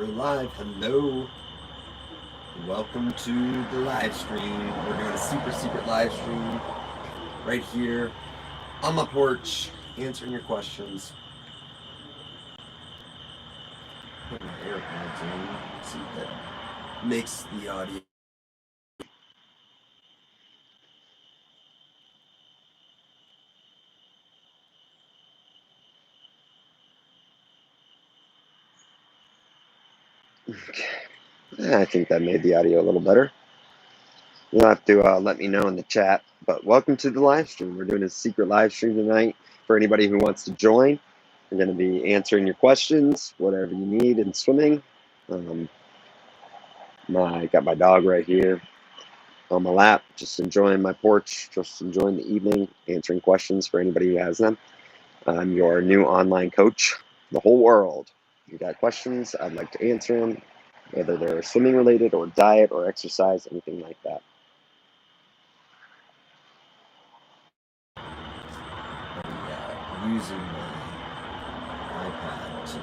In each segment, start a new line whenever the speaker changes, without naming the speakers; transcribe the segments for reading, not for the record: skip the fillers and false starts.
We're live. Hello. Welcome to the live stream. We're doing a super secret live stream right here on my porch, answering your questions. Put my AirPods in, see if that makes the audio. Okay. I think that made the audio a little better. You'll have to let me know in the chat. But welcome to the live stream. We're doing a secret live stream tonight for anybody who wants to join. We're going to be answering your questions, whatever you need in swimming. I got my dog right here on my lap, just enjoying my porch, just enjoying the evening, answering questions for anybody who has them. I'm your new online coach, the whole world. You got questions, I'd like to answer them, whether they're swimming related or diet or exercise, anything like that. Using my iPad to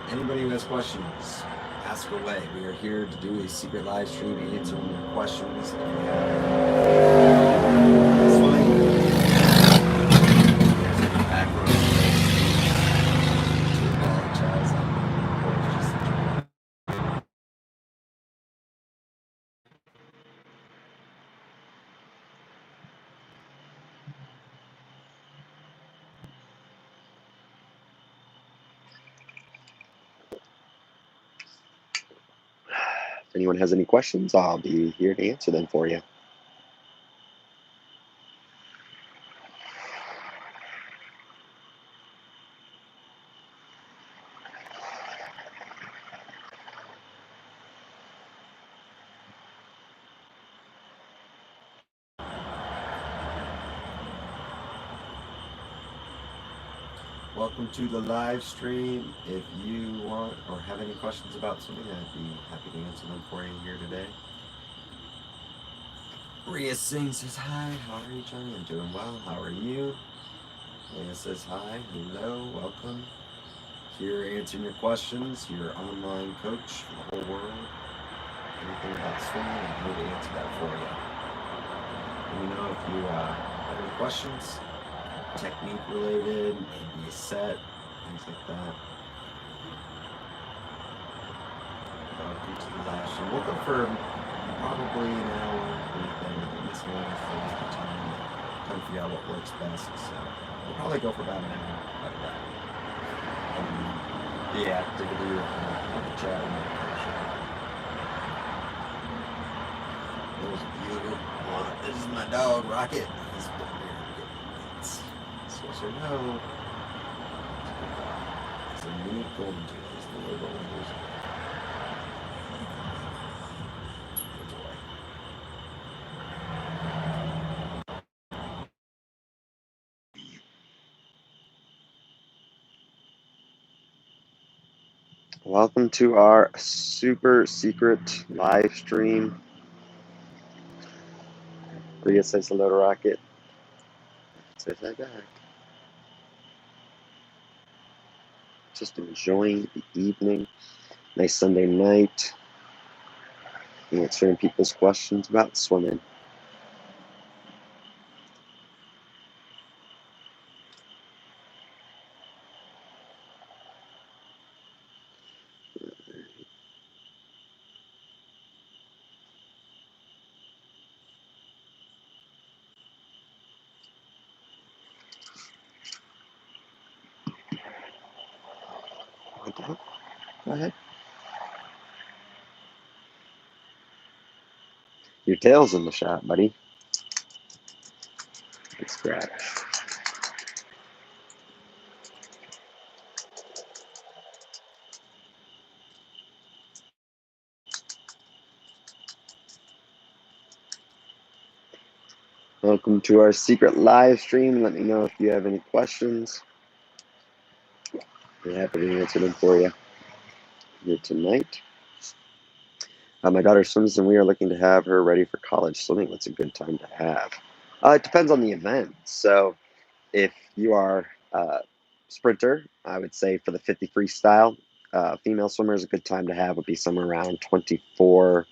Anybody who has questions, ask away. We are here to do a secret live stream answering your questions. If anyone has any questions, I'll be here to answer them for you. Welcome to the live stream. If you want or have any questions about something, I'd be happy to answer them for you here today. Ria Singh says hi. How are you, Johnny? I'm doing well. How are you? Leah says hi. Hello. Welcome. Here answering your questions. Your online coach for the whole world. Anything about swimming, I'm here to answer that for you. Let me know if you have any questions, technique related, maybe a set, things like that. Welcome to the live stream. We'll go for probably an hour. We've been messing around for a long time, trying to figure out what works best. So we'll probably go for about an hour. The activity of the chat and meditation. There's a beautiful one. This is my dog, Rocket. He's been here getting nuts. Yes or no? It's a mini golden tooth. It's the little golden tooth. Welcome to our super secret live stream. Rhea says hello to Rocket. Says hi back. Just enjoying the evening. Nice Sunday night. Answering people's questions about swimming. Go ahead. Your tail's in the shot, buddy. Good scratch. Welcome to our secret live stream. Let me know if you have any questions. I'm happy to answer them for you here tonight. My daughter swims, and we are looking to have her ready for college swimming. What's a good time to have? It depends on the event. So if you are a sprinter, I would say for the 50 freestyle, female swimmer is a good time to have would be somewhere around 24,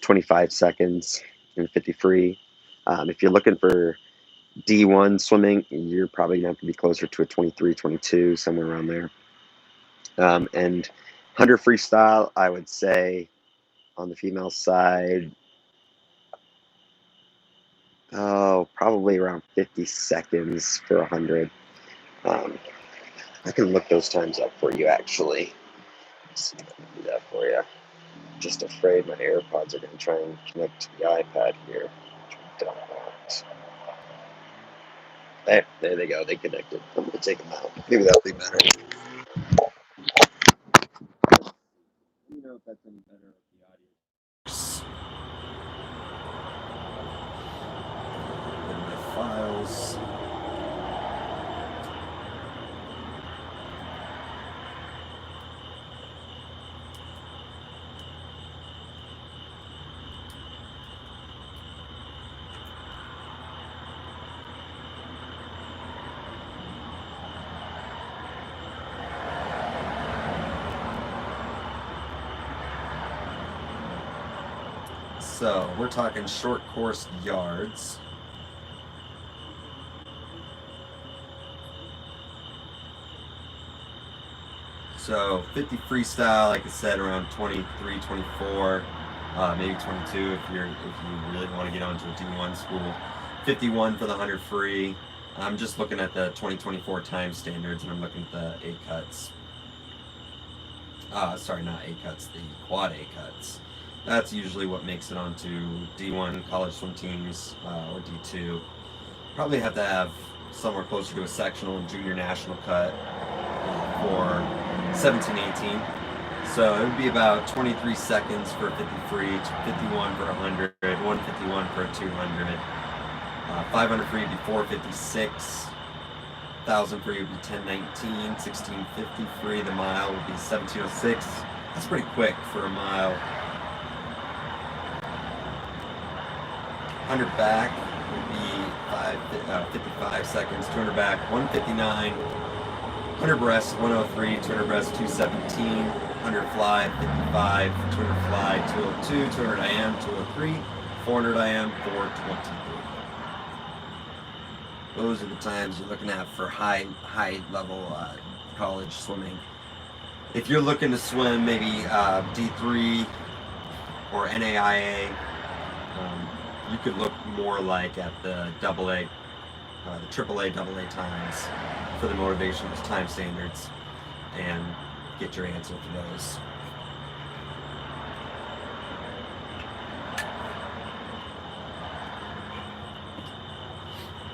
25 seconds in 50 free. If you're looking for D1 swimming, you're probably going to have to be closer to a 23, 22, somewhere around there. And 100 freestyle, I would say on the female side, probably around 50 seconds for 100. I can look those times up for you, actually. Let's see if I can do that for you. Just afraid my AirPods are going to try and connect to the iPad here. Don't want. There they go. They connected. I'm going to take them out. Maybe that'll be better. Let me know if that's any better with the audio. In my files. So we're talking short course yards. So 50 freestyle, like I said, around 23, 24, maybe 22 if you really want to get onto a D1 school. 51 for the 100 free. I'm just looking at the 2024 time standards, and I'm looking at the A cuts. Sorry, not A cuts, the quad A cuts. That's usually what makes it onto D1 college swim teams or D2. Probably have to have somewhere closer to a sectional and junior national cut for 17-18. So it would be about 23 seconds for 50 free, 51 for 100, 151 for a 200. 500 free would be 456. 1,000 free would be 1019. 1650 free, the mile would be 1706. That's pretty quick for a mile. 100 back would be 55 seconds. 200 back, 159. 100 breast, 103. 200 breast, 217. 100 fly, 55. 200 fly, 202. 200 IM, 203. 400 IM, 423. Those are the times you're looking at for high level college swimming. If you're looking to swim maybe D3 or NAIA, you could look more like at the AA, the AAA, AA times for the motivation, those time standards, and get your answer for those.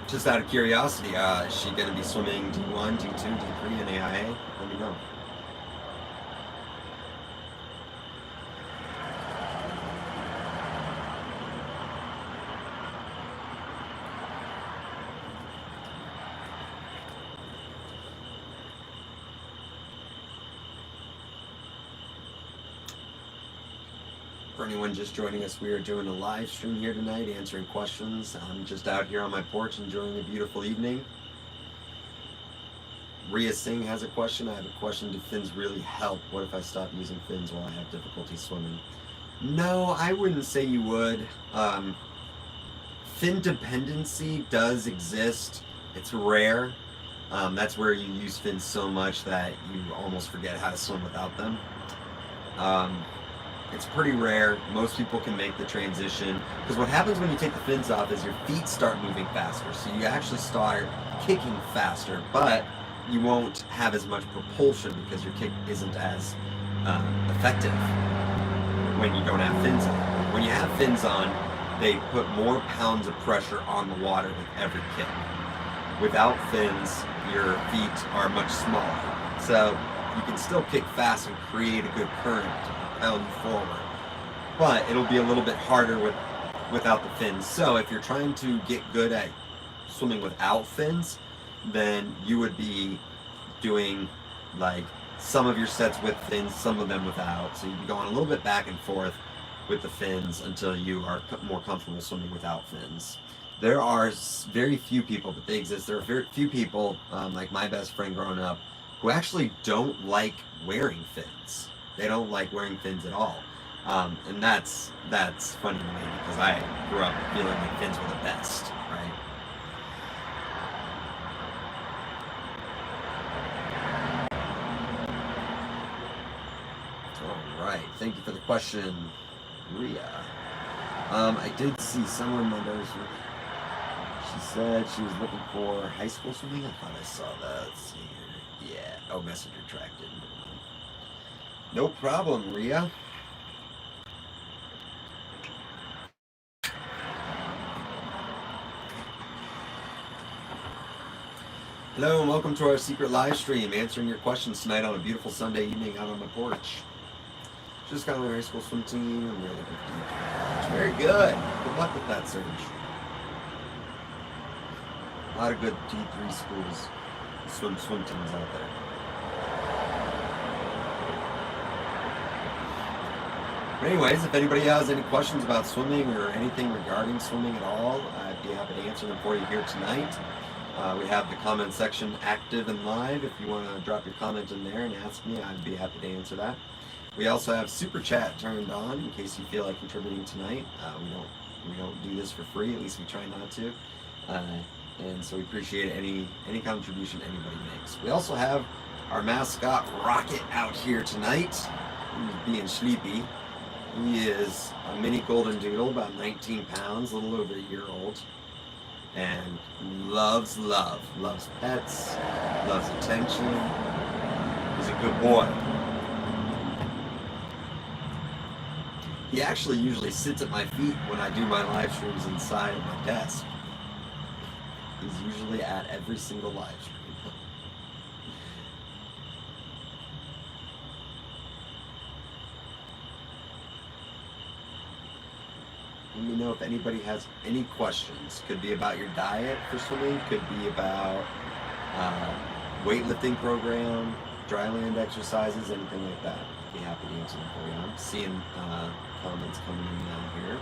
Just out of curiosity, is she going to be swimming D1, D2, D3, and AIA? Let me know. For anyone just joining us, we are doing a live stream here tonight, answering questions. I'm just out here on my porch enjoying a beautiful evening. Rhea Singh has a question. I have a question. Do fins really help? What if I stop using fins while I have difficulty swimming? No, I wouldn't say you would. Fin dependency does exist. It's rare. That's where you use fins so much that you almost forget how to swim without them. It's pretty rare. Most people can make the transition, because what happens when you take the fins off is your feet start moving faster. So you actually start kicking faster, but you won't have as much propulsion because your kick isn't as effective when you don't have fins on. When you have fins on, they put more pounds of pressure on the water with every kick. Without fins, your feet are much smaller. So you can still kick fast and create a good current to propel you forward. But it'll be a little bit harder with without the fins. So if you're trying to get good at swimming without fins, then you would be doing like some of your sets with fins, some of them without. So you'd be going a little bit back and forth with the fins until you are more comfortable swimming without fins. There are very few people, but they exist. There are very few people, like my best friend growing up, who actually don't like wearing fins. They don't like wearing fins at all. And that's funny to me because I grew up feeling like fins were the best, right? All right, thank you for the question, Ria. I did see someone Mondays. She said she was looking for high school swimming. I thought I saw that. Let's see here. Yeah. Oh, messenger track didn't. No problem, Ria. Hello and welcome to our secret live stream, answering your questions tonight on a beautiful Sunday evening out on my porch. Just got on the high school swim team and we're looking for very good. Good luck with that search. A lot of good D3 schools, swim teams out there. But anyways, if anybody has any questions about swimming or anything regarding swimming at all, I'd be happy to answer them for you here tonight. We have the comment section active and live. If you want to drop your comment in there and ask me, I'd be happy to answer that. We also have Super Chat turned on in case you feel like contributing tonight. We don't do this for free, at least we try not to. And so we appreciate any contribution anybody makes. We also have our mascot Rocket out here tonight. He's being sleepy. He is a mini golden doodle, about 19 pounds, a little over a year old. And loves pets, loves attention. He's a good boy. He actually usually sits at my feet when I do my live streams inside of my desk. He's usually at every single live stream. Let me know if anybody has any questions. Could be about your diet for swimming, could be about weightlifting program, dryland exercises, anything like that. I'd be happy to answer them for you. I'm seeing comments coming in now here.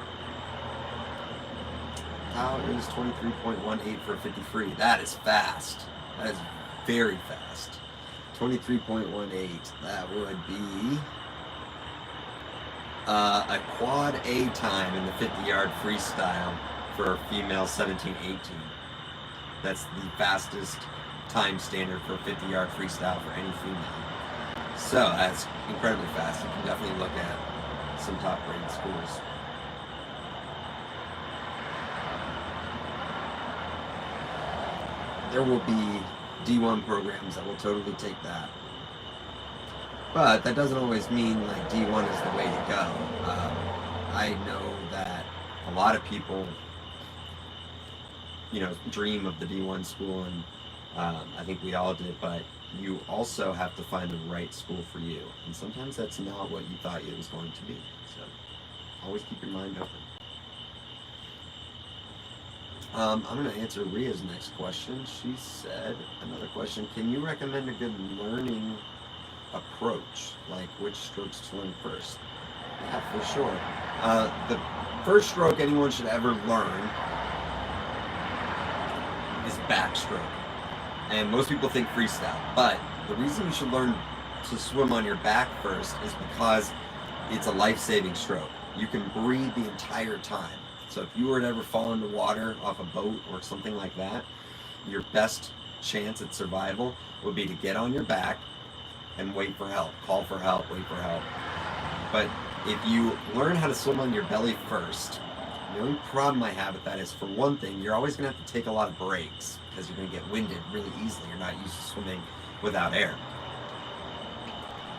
How is 23.18 for 50 free? That is fast. That is very fast. 23.18. That would be a quad A time in the 50-yard freestyle for female 17-18. That's the fastest time standard for a 50-yard freestyle for any female. So that's incredibly fast. You can definitely look at some top-rated schools. There will be D1 programs that will totally take that. But that doesn't always mean like D1 is the way to go. I know that a lot of people, dream of the D1 school, and I think we all did, but you also have to find the right school for you. And sometimes that's not what you thought it was going to be. So always keep your mind open. I'm going to answer Ria's next question. She said, another question, can you recommend a good learning approach, like which strokes to learn first? Yeah, for sure. The first stroke anyone should ever learn is backstroke. And most people think freestyle, but the reason you should learn to swim on your back first is because it's a life-saving stroke. You can breathe the entire time. So if you were to ever fall into water off a boat or something like that, your best chance at survival would be to get on your back and wait for help. Call for help, wait for help. But if you learn how to swim on your belly first, the only problem I have with that is, for one thing, you're always going to have to take a lot of breaks because you're going to get winded really easily. You're not used to swimming without air.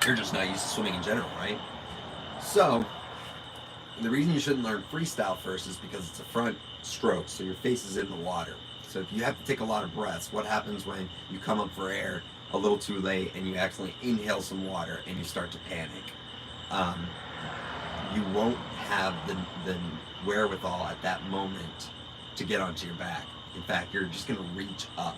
You're just not used to swimming in general, right? So the reason you shouldn't learn freestyle first is because it's a front stroke, so your face is in the water. So if you have to take a lot of breaths, what happens when you come up for air a little too late and you accidentally inhale some water and you start to panic? you won't have the wherewithal at that moment to get onto your back. In fact, you're just going to reach up.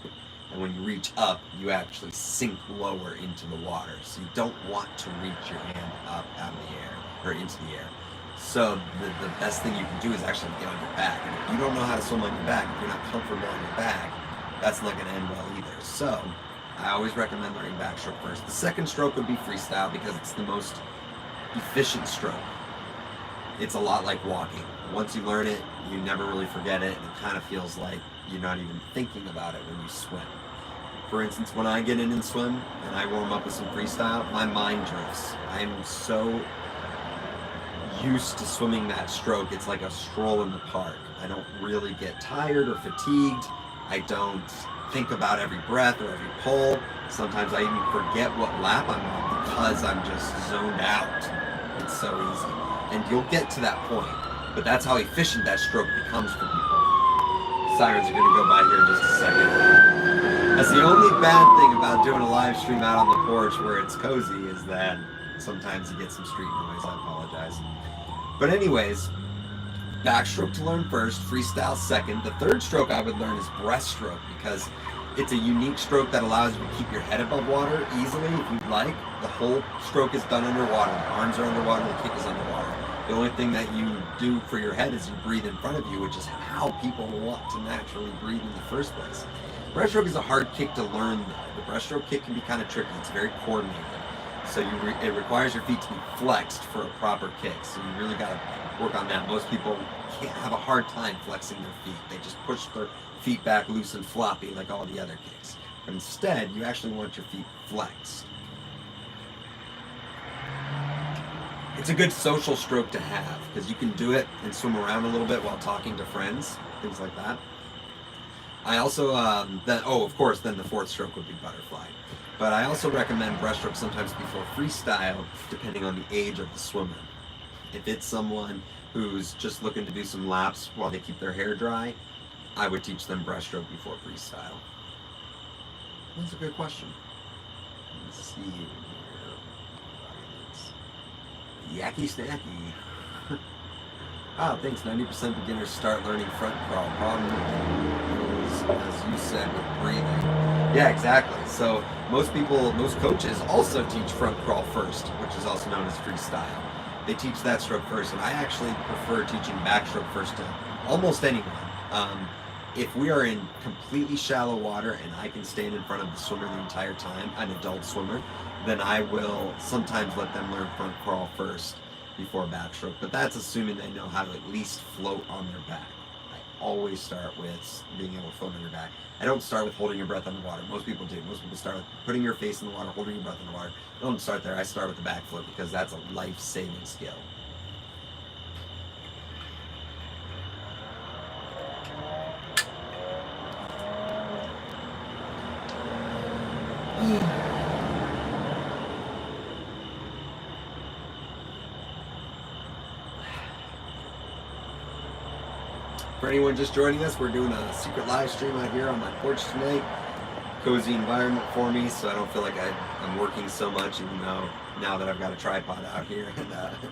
And when you reach up, you actually sink lower into the water. So you don't want to reach your hand up out of the air or into the air. So the best thing you can do is actually get on your back. And if you don't know how to swim on your back, if you're not comfortable on your back, that's not going to end well either. So I always recommend learning backstroke first. The second stroke would be freestyle because it's the most efficient stroke. It's a lot like walking. Once you learn it, you never really forget it, and it kind of feels like you're not even thinking about it when you swim. For instance, when I get in and swim and I warm up with some freestyle, my mind drifts. I'm so used to swimming that stroke, it's like a stroll in the park. I don't really get tired or fatigued. I don't think about every breath or every pull. Sometimes I even forget what lap I'm on because I'm just zoned out. It's so easy. And you'll get to that point, but that's how efficient that stroke becomes for people. Sirens are going to go by here in just a second. That's the only bad thing about doing a live stream out on the porch where it's cozy, is that sometimes you get some street noise. I apologize. But anyways, backstroke to learn first, freestyle second. The third stroke I would learn is breaststroke, because it's a unique stroke that allows you to keep your head above water easily if you'd like. The whole stroke is done underwater. The arms are underwater, the kick is underwater. The only thing that you do for your head is you breathe in front of you, which is how people want to naturally breathe in the first place. Breaststroke is a hard kick to learn though. The breaststroke kick can be kind of tricky. It's very coordinated. So it requires your feet to be flexed for a proper kick. So you really got to work on that. Most people can't have a hard time flexing their feet. They just push their feet back loose and floppy like all the other kicks. But instead, you actually want your feet flexed. It's a good social stroke to have because you can do it and swim around a little bit while talking to friends, things like that. I also, of course, then the fourth stroke would be butterfly. But I also recommend breaststroke sometimes before freestyle, depending on the age of the swimmer. If it's someone who's just looking to do some laps while they keep their hair dry, I would teach them breaststroke before freestyle. That's a good question. Let's see here. Yacky snacky. Ah, thanks. 90% beginners start learning front crawl. Problem is, as you said, with breathing. Yeah, exactly. So most coaches also teach front crawl first, which is also known as freestyle. They teach that stroke first, and I actually prefer teaching backstroke first to almost anyone. If we are in completely shallow water and I can stand in front of the swimmer the entire time, an adult swimmer, then I will sometimes let them learn front crawl first before backstroke. But that's assuming they know how to at least float on their back. I always start with being able to float on your back. I don't start with holding your breath underwater. Most people do. Most people start with putting your face in the water, holding your breath in the water. I don't start there. I start with the back flip because that's a life-saving skill. For anyone just joining us, we're doing a secret live stream out here on my porch tonight. Cozy environment for me, so I don't feel like I'm working so much, even though now that I've got a tripod out here and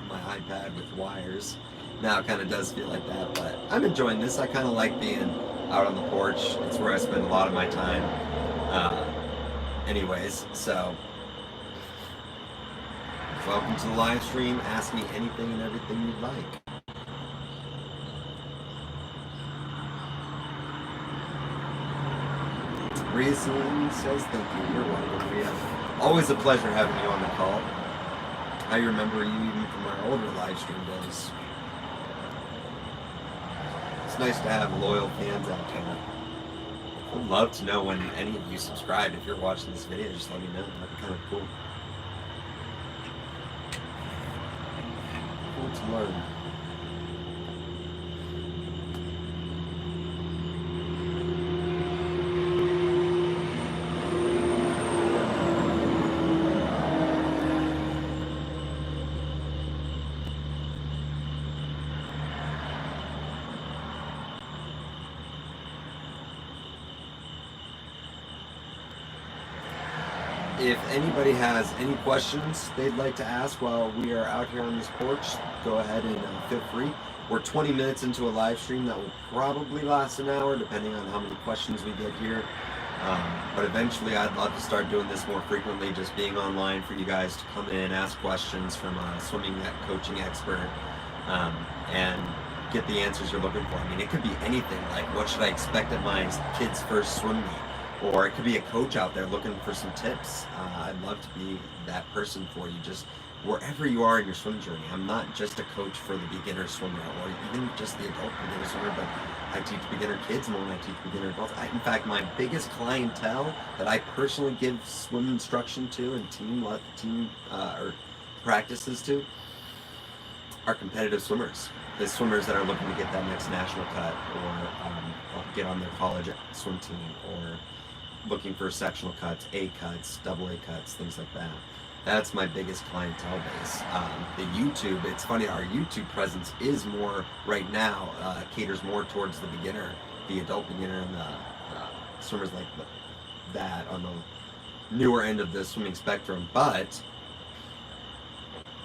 my iPad with wires, now it kind of does feel like that. But I'm enjoying this. I kind of like being out on the porch. It's where I spend a lot of my time. Anyways, so welcome to the live stream. Ask me anything and everything you'd like. Reason says thank you. You're welcome. Yeah. Always a pleasure having you on the call. I remember you even from our older live stream days. It's nice to have loyal fans out there. I'd love to know when any of you subscribed. If you're watching this video, just let me know. That'd be kind of cool. Cool to learn. if anybody has any questions they'd like to ask while we are out here on this porch, go ahead and feel free. We're 20 minutes into a live stream that will probably last an hour, depending on how many questions we get here. But eventually, I'd love to start doing this more frequently, just being online for you guys to come in, ask questions from a swimming coaching expert, and get the answers you're looking for. I mean, it could be anything, like what should I expect at my kid's first swim meet? Or it could be a coach out there looking for some tips. I'd love to be that person for you, just wherever you are in your swim journey. I'm not just a coach for the beginner swimmer or even just the adult beginner swimmer, but I teach beginner kids more than I teach beginner adults. In fact, my biggest clientele that I personally give swim instruction to and team or practices to are competitive swimmers. The swimmers that are looking to get that next national cut or get on their college swim team or looking for sectional cuts, A cuts, double A cuts, things like that. That's my biggest clientele base. The YouTube, it's funny, our YouTube presence is more, right now, caters more towards the beginner, the adult beginner, and the swimmers like that on the newer end of the swimming spectrum. But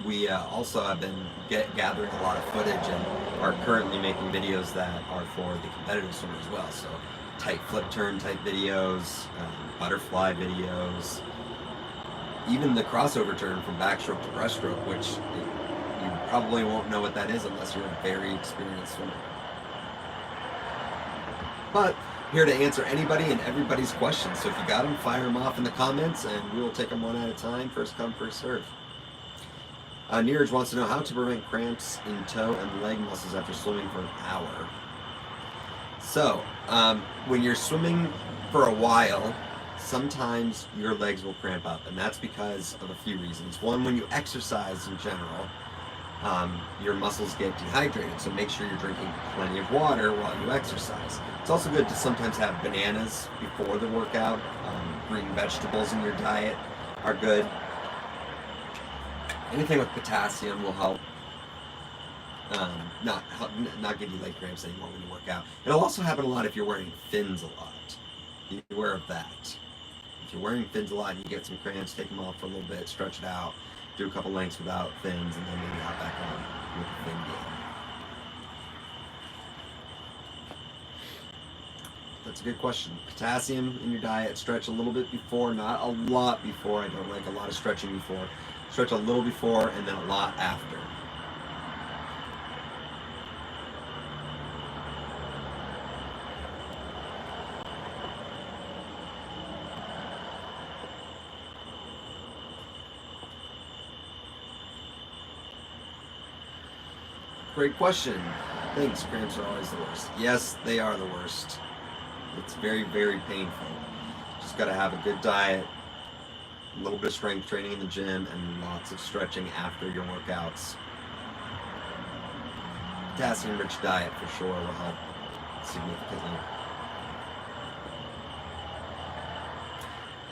we also have been gathering a lot of footage and are currently making videos that are for the competitive swimmer as well. So tight flip turn type videos, butterfly videos, even the crossover turn from backstroke to breaststroke, which you probably won't know what that is unless you're a very experienced swimmer. But here to answer anybody and everybody's questions. So if you got them, fire them off in the comments and we will take them one at a time. First come, first serve. Neeraj wants to know how to prevent cramps in toe and leg muscles after swimming for an hour. So, when you're swimming for a while, sometimes your legs will cramp up, and that's because of a few reasons. One, when you exercise in general, your muscles get dehydrated, so make sure you're drinking plenty of water while you exercise. It's also good to sometimes have bananas before the workout. Green vegetables in your diet are good. Anything with potassium will help not give you leg cramps anymore when you work out. It'll also happen a lot if you're wearing fins a lot. Be aware of that. If you're wearing fins a lot and you get some cramps, take them off for a little bit, stretch it out, do a couple lengths without fins, and then maybe hop back on with the fin game. That's a good question. Potassium in your diet, stretch a little bit before, not a lot before. I don't like a lot of stretching before. Stretch a little before and then a lot after. Great question. Thanks. Cramps are always the worst. Yes, they are the worst. It's very, very painful. Just got to have a good diet, a little bit of strength training in the gym, and lots of stretching after your workouts. Potassium-rich diet for sure will help significantly.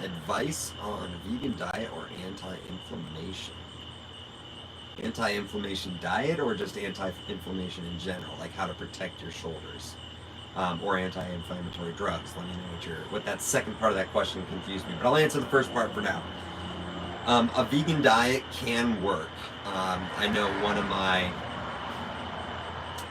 Advice on vegan diet or anti-inflammation? Anti-inflammation diet or just anti-inflammation in general, like how to protect your shoulders, or anti-inflammatory drugs? Let me know what that second part of that question confused me, but I'll answer the first part for now. A vegan diet can work. I know one of my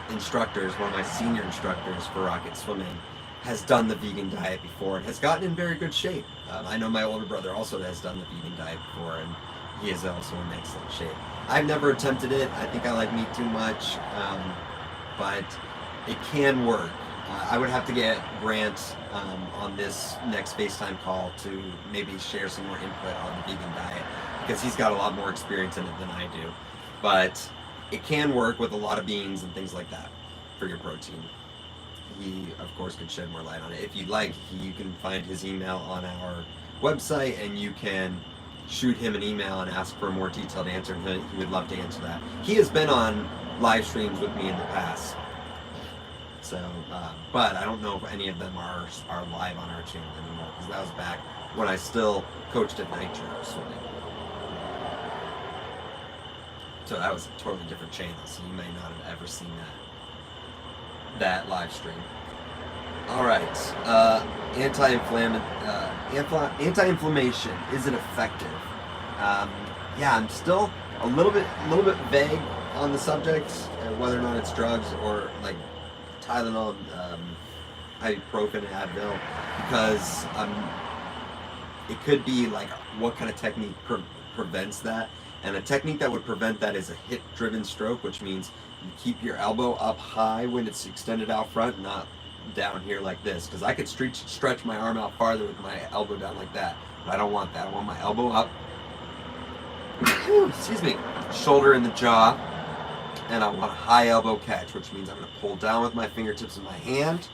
instructors, one of my senior instructors for rocket swimming, has done the vegan diet before and has gotten in very good shape. I know my older brother also has done the vegan diet before, and he is also in excellent shape. I've never attempted it. I think I like meat too much, but it can work. I would have to get Grant on this next FaceTime call to maybe share some more input on the vegan diet, because he's got a lot more experience in it than I do. But it can work with a lot of beans and things like that for your protein. He, of course, could shed more light on it. If you'd like, you can find his email on our website, and you can shoot him an email and ask for a more detailed answer, and he would love to answer that. He has been on live streams with me in the past, so but I don't know if any of them are live on our channel anymore, because that was back when I still coached at Nitro swimming. So that was a totally different channel, so you may not have ever seen that live stream. All right. Anti-inflammation. Is it effective? Um, yeah, I'm still a little bit vague on the subject, whether or not it's drugs or like Tylenol, ibuprofen, Advil, because it could be like what kind of technique prevents that. And a technique that would prevent that is a hip-driven stroke, which means you keep your elbow up high when it's extended out front, not down here like this. Because I could stretch my arm out farther with my elbow down like that, but I don't want that. I want my elbow up, excuse me, shoulder in the jaw, and I want a high elbow catch, which means I'm going to pull down with my fingertips of my hand,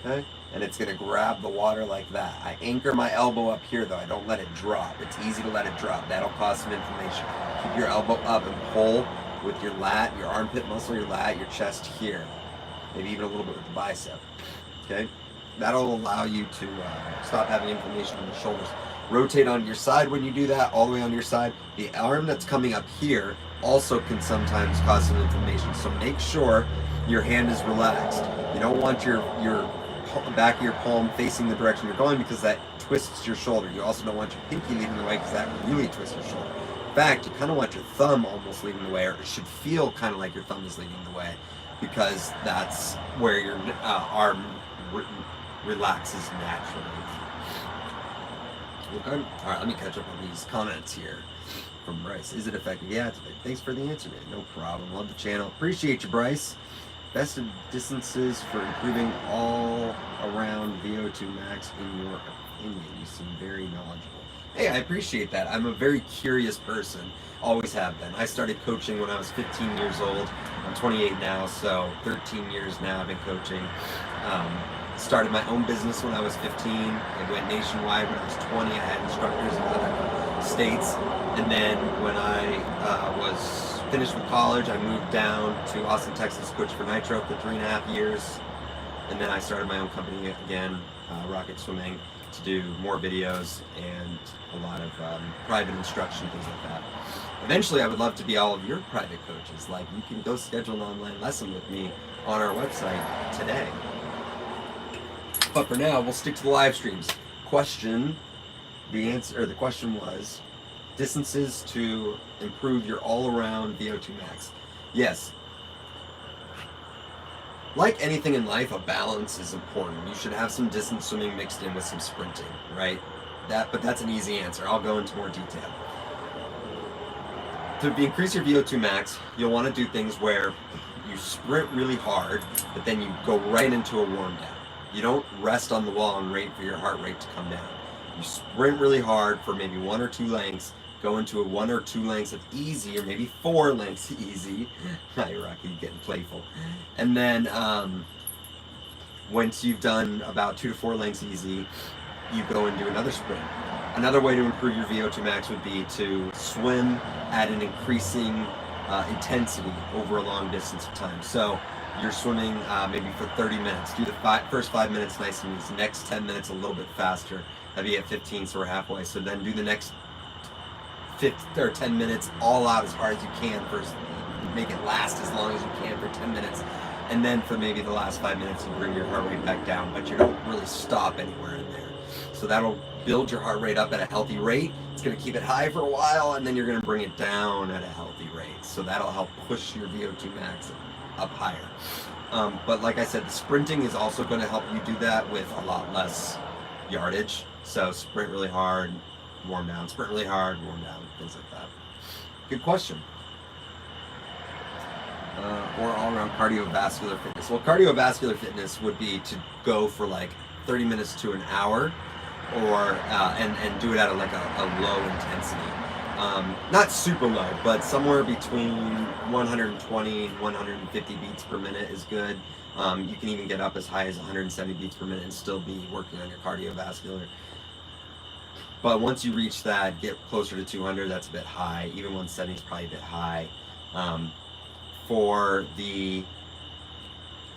okay? And it's going to grab the water like that. I anchor my elbow up here, though. I don't let it drop. It's easy to let it drop. That'll cause some inflammation. Keep your elbow up and pull with your lat, your armpit muscle, your lat, your chest here. Maybe even a little bit with the bicep, okay? That'll allow you to stop having inflammation in the shoulders. Rotate on your side when you do that, all the way on your side. The arm that's coming up here also can sometimes cause some inflammation. So make sure your hand is relaxed. You don't want your back of your palm facing the direction you're going, because that twists your shoulder. You also don't want your pinky leading the way, because that really twists your shoulder. In fact, you kind of want your thumb almost leading the way, or it should feel kind of like your thumb is leading the way, because that's where your arm relaxes naturally. Okay. All right, let me catch up on these comments here from Bryce. Is it effective? Yeah, it's effective. Thanks for the answer, man. No problem. Love the channel. Appreciate you, Bryce. Best of distances for improving all around VO2 max in your opinion. You seem very knowledgeable. Hey, I appreciate that. I'm a very curious person. Always have been. I started coaching when I was 15 years old. I'm 28 now, so 13 years now I've been coaching. Started my own business when I was 15. It went nationwide when I was 20. I had instructors in other states. And then when I was finished with college, I moved down to Austin, Texas, coached for Nitro for 3.5 years. And then I started my own company again, Rocket Swimming, to do more videos and a lot of private instruction, things like that. Eventually, I would love to be all of your private coaches. Like, you can go schedule an online lesson with me on our website today. But for now, we'll stick to the live streams. The question was, distances to improve your all-around VO2 max. Yes. Like anything in life, a balance is important. You should have some distance swimming mixed in with some sprinting, right? But that's an easy answer. I'll go into more detail. To increase your VO2 max, you'll want to do things where you sprint really hard, but then you go right into a warm down. You don't rest on the wall and wait for your heart rate to come down. You sprint really hard for maybe 1 or 2 lengths, go into a 1 or 2 lengths of easy, or maybe 4 lengths easy. Hi, Rocky, getting playful. And then once you've done about 2 to 4 lengths easy, you go and do another sprint. Another way to improve your VO2 max would be to swim at an increasing intensity over a long distance of time. So you're swimming maybe for 30 minutes. Do the first 5 minutes nice and easy. Next 10 minutes a little bit faster. That'd be at 15, so we're halfway. So then do the next 10 minutes all out as hard as you can first. Make it last as long as you can for 10 minutes. And then for maybe the last 5 minutes, you bring your heart rate back down, but you don't really stop anywhere in there. So that'll build your heart rate up at a healthy rate. It's going to keep it high for a while, and then you're going to bring it down at a healthy rate. So that'll help push your VO2 max up higher. But like I said, the sprinting is also going to help you do that with a lot less yardage. So sprint really hard, warm down. Sprint really hard, warm down, things like that. Good question. Or all-around cardiovascular fitness. Well, cardiovascular fitness would be to go for like 30 minutes to an hour, or and do it at a low intensity. Not super low, but somewhere between 120 and 150 beats per minute is good. You can even get up as high as 170 beats per minute and still be working on your cardiovascular. But once you reach that, get closer to 200, that's a bit high. Even 170 is probably a bit high.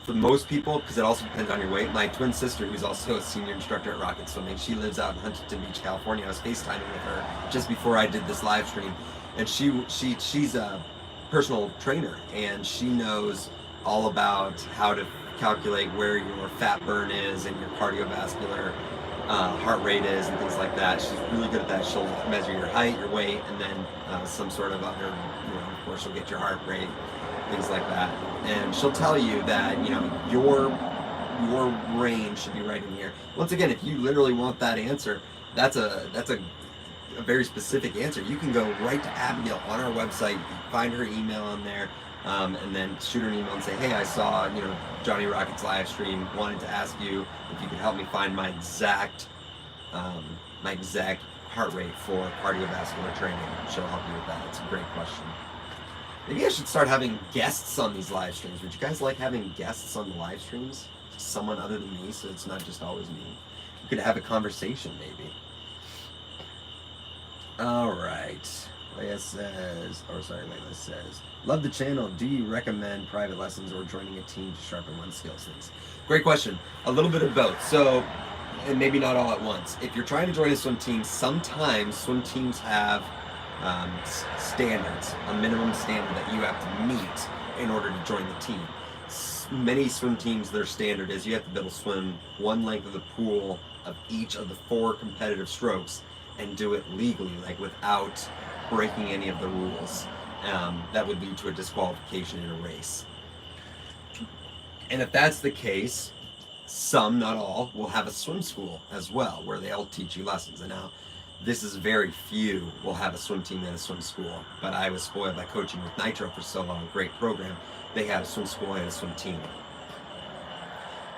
For most people, because it also depends on your weight. My twin sister, who's also a senior instructor at Rocket Swimming, she lives out in Huntington Beach, California. I was FaceTiming with her just before I did this live stream, and she's a personal trainer, and she knows all about how to calculate where your fat burn is and your cardiovascular heart rate is and things like that. She's really good at that. She'll measure your height, your weight, and then some sort of other, of course, she'll get your heart rate, things like that. And she'll tell you that, your range should be right in here. Once again, if you literally want that answer, that's a very specific answer. You can go right to Abigail on our website, find her email on there, and then shoot her an email and say, hey, I saw, Johnny Rocket's live stream, wanted to ask you if you could help me find my exact heart rate for cardiovascular training. She'll help you with that. It's a great question. Maybe I should start having guests on these live streams. Would you guys like having guests on the live streams? Someone other than me, so it's not just always me. We could have a conversation, maybe. All right. Layla says, love the channel. Do you recommend private lessons or joining a team to sharpen one's skills? Things. Great question. A little bit of both. So, and maybe not all at once. If you're trying to join a swim team, sometimes swim teams have standards, a minimum standard that you have to meet in order to join the team. Many swim teams, their standard is you have to be able to swim one length of the pool of each of the 4 competitive strokes and do it legally, like without breaking any of the rules. That would lead to a disqualification in a race. And if that's the case, some, not all, will have a swim school as well, where they'll teach you lessons. And now, this is very few will have a swim team and a swim school, but I was spoiled by coaching with Nitro for so long, great program. They had a swim school and a swim team.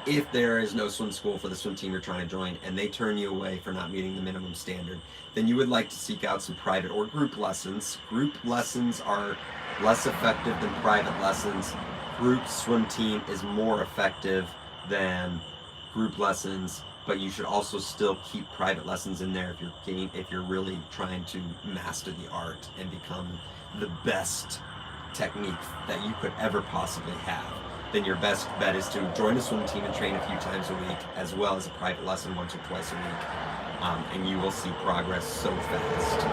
If there is no swim school for the swim team you're trying to join and they turn you away for not meeting the minimum standard, then you would like to seek out some private or group lessons. Group lessons are less effective than private lessons. Group swim team is more effective than group lessons, but you should also still keep private lessons in there if you're really trying to master the art and become the best technique that you could ever possibly have. Then your best bet is to join a swim team and train a few times a week, as well as a private lesson once or twice a week, and you will see progress so fast.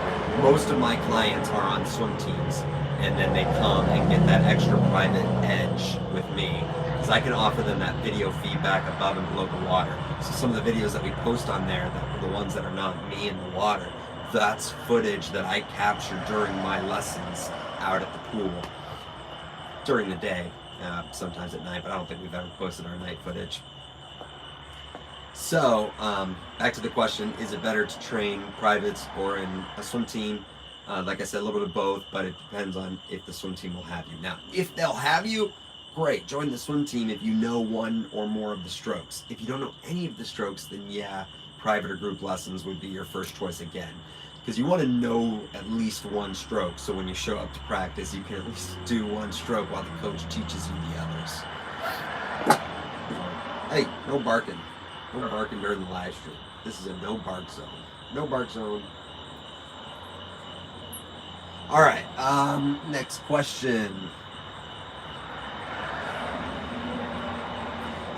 Most of my clients are on swim teams, and then they come and get that extra private edge with me, because I can offer them that video feedback above and below the water. So some of the videos that we post on there, the ones that are not me in the water, that's footage that I capture during my lessons out at the pool during the day. Sometimes at night, but I don't think we've ever posted our night footage. So, back to the question, is it better to train privates or in a swim team? Like I said, a little bit of both, but it depends on if the swim team will have you. Now, if they'll have you, great, join the swim team if you know one or more of the strokes. If you don't know any of the strokes, then yeah, private or group lessons would be your first choice again. Because you want to know at least one stroke, so when you show up to practice, you can at least do one stroke while the coach teaches you the others. Hey, no barking. No barking during the live stream. This is a no bark zone. No bark zone. All right, next question.